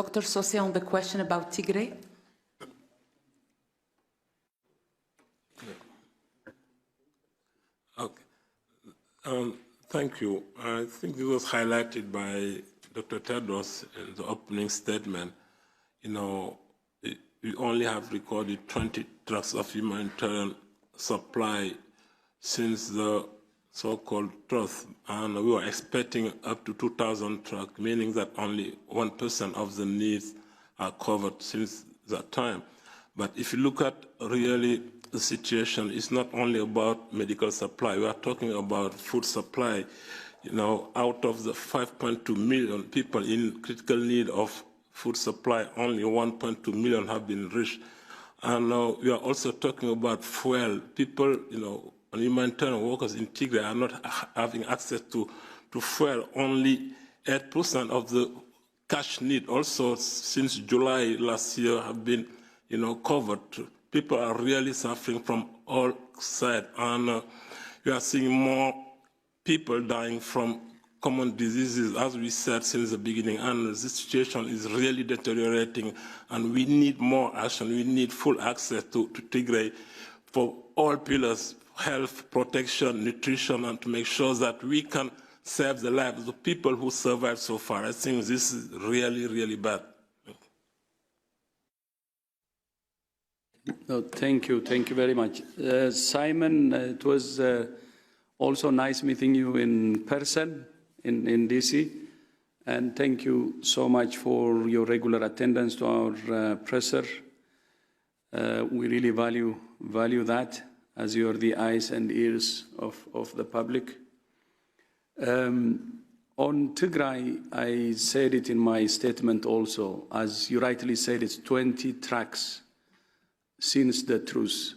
Dr. Sose on the question about Tigray? Okay. Thank you. I think it was highlighted by Dr. Tedros in the opening statement. You know, we only have recorded 20 trucks of humanitarian supply since the so-called truth, and we were expecting up to 2,000 trucks, meaning that only 1% of the needs are covered since that time. But if you look at really the situation, it's not only about medical supply. We are talking about food supply. You know, out of the 5.2 million people in critical need of food supply, only 1.2 million have been reached. And we are also talking about fuel. People, you know, humanitarian workers in Tigray are not having access to fuel. Only 8% of the cash need also since July last year have been, you know, covered. People are really suffering from all sides, and we are seeing more people dying from common diseases, as we said since the beginning, and the situation is really deteriorating, and we need more action. We need full access to Tigray for all pillars: health, protection, nutrition, and to make sure that we can save the lives of the people who survived so far. I think this is really, really bad. No, thank you very much. Simon, it was also nice meeting you in person in DC, and thank you so much for your regular attendance to our presser. We really value that, as you're the eyes and ears of the public. On Tigray, I said it in my statement also, as you rightly said, it's 20 tracks since the truce.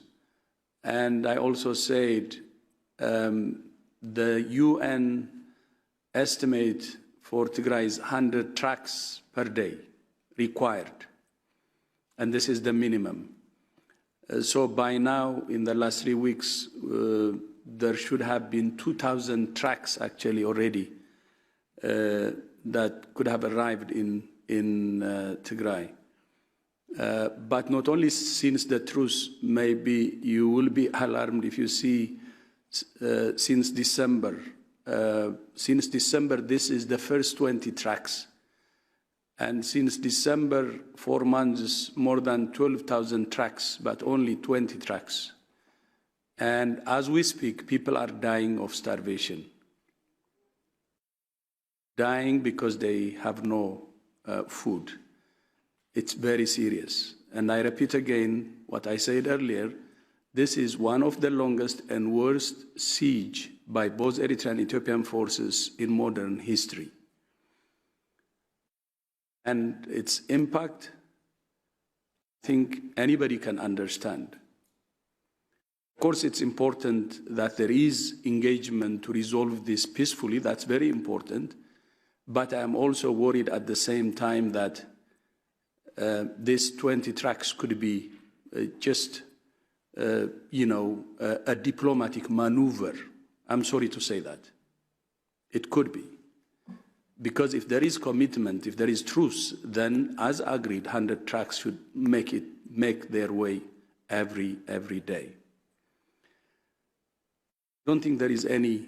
And I also said the UN estimate for Tigray is 100 tracks per day required, and this is the minimum. So by now, in the last 3 weeks, there should have been 2,000 tracks actually already that could have arrived in Tigray. But not only since the truce, maybe you will be alarmed if you see since December. Since December, this is the first 20 tracks. And since December, 4 months, more than 12,000 tracks, but only 20 tracks. And as we speak, people are dying of starvation. Dying because they have no food. It's very serious. And I repeat again what I said earlier, this is one of the longest and worst siege by both Eritrean and Ethiopian forces in modern history. And its impact, I think anybody can understand. Of course, it's important that there is engagement to resolve this peacefully. That's very important. But I'm also worried at the same time that these 20 tracks could be just, a diplomatic maneuver. I'm sorry to say that. It could be. Because if there is commitment, if there is truce, then as agreed, 100 tracks should make their way every day. I don't think there is any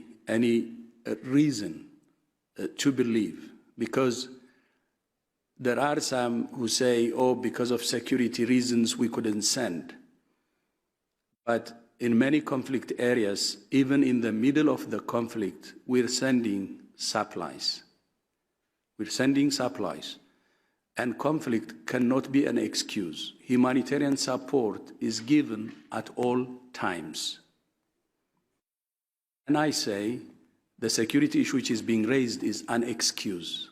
reason to believe, because there are some who say, oh, because of security reasons, we couldn't send. But in many conflict areas, even in the middle of the conflict, we're sending supplies. We're sending supplies. And conflict cannot be an excuse. Humanitarian support is given at all times. And I say, the security issue which is being raised is an excuse.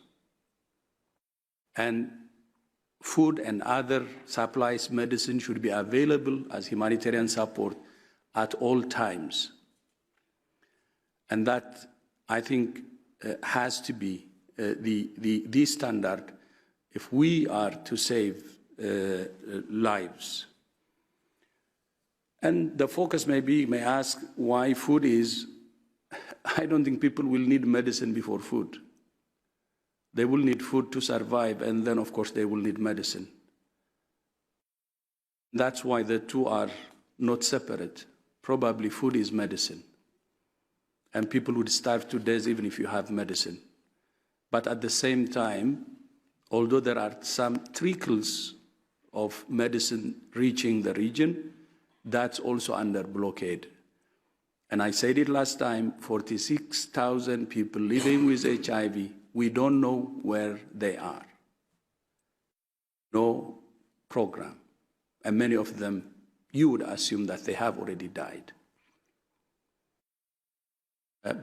And food and other supplies, medicine should be available as humanitarian support at all times. And that, I think, has to be the standard if we are to save lives. And the focus may ask why food is, I don't think people will need medicine before food. They will need food to survive, and then, of course, they will need medicine. That's why the two are not separate. Probably food is medicine. And people would starve to death even if you have medicine. But at the same time, although there are some trickles of medicine reaching the region, that's also under blockade. And I said it last time, 46,000 people living with HIV, we don't know where they are. No program. And many of them, you would assume that they have already died.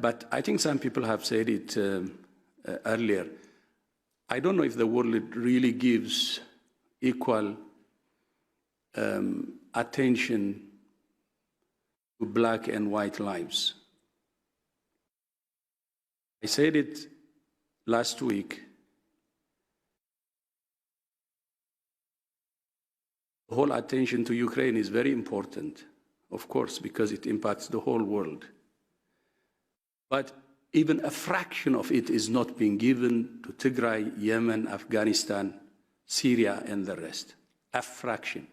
But I think some people have said it earlier. I don't know if the world really gives equal attention to black and white lives. I said it last week. The whole attention to Ukraine is very important, of course, because it impacts the whole world. But even a fraction of it is not being given to Tigray, Yemen, Afghanistan, Syria, and the rest. A fraction.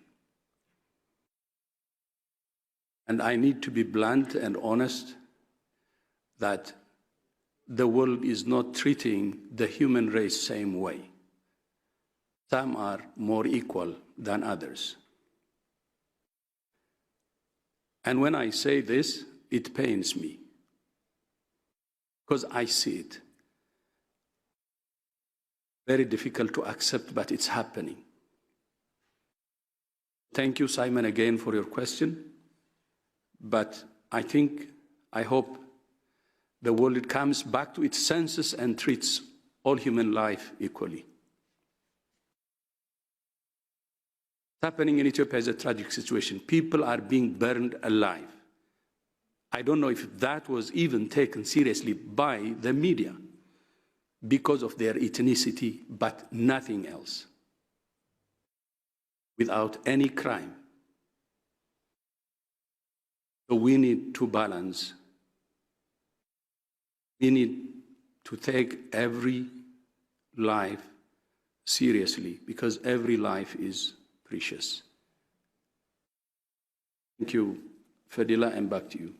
And I need to be blunt and honest that the world is not treating the human race the same way. Some are more equal than others. And when I say this, it pains me, because I see it. Very difficult to accept, but it's happening. Thank you, Simon, again for your question. But I hope the world comes back to its senses and treats all human life equally. What's happening in Ethiopia is a tragic situation. People are being burned alive. I don't know if that was even taken seriously by the media because of their ethnicity, but nothing else. Without any crime. So we need to balance. We need to take every life seriously, because every life is precious. Thank you, Fadila, and back to you.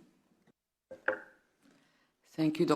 Thank you, Dr.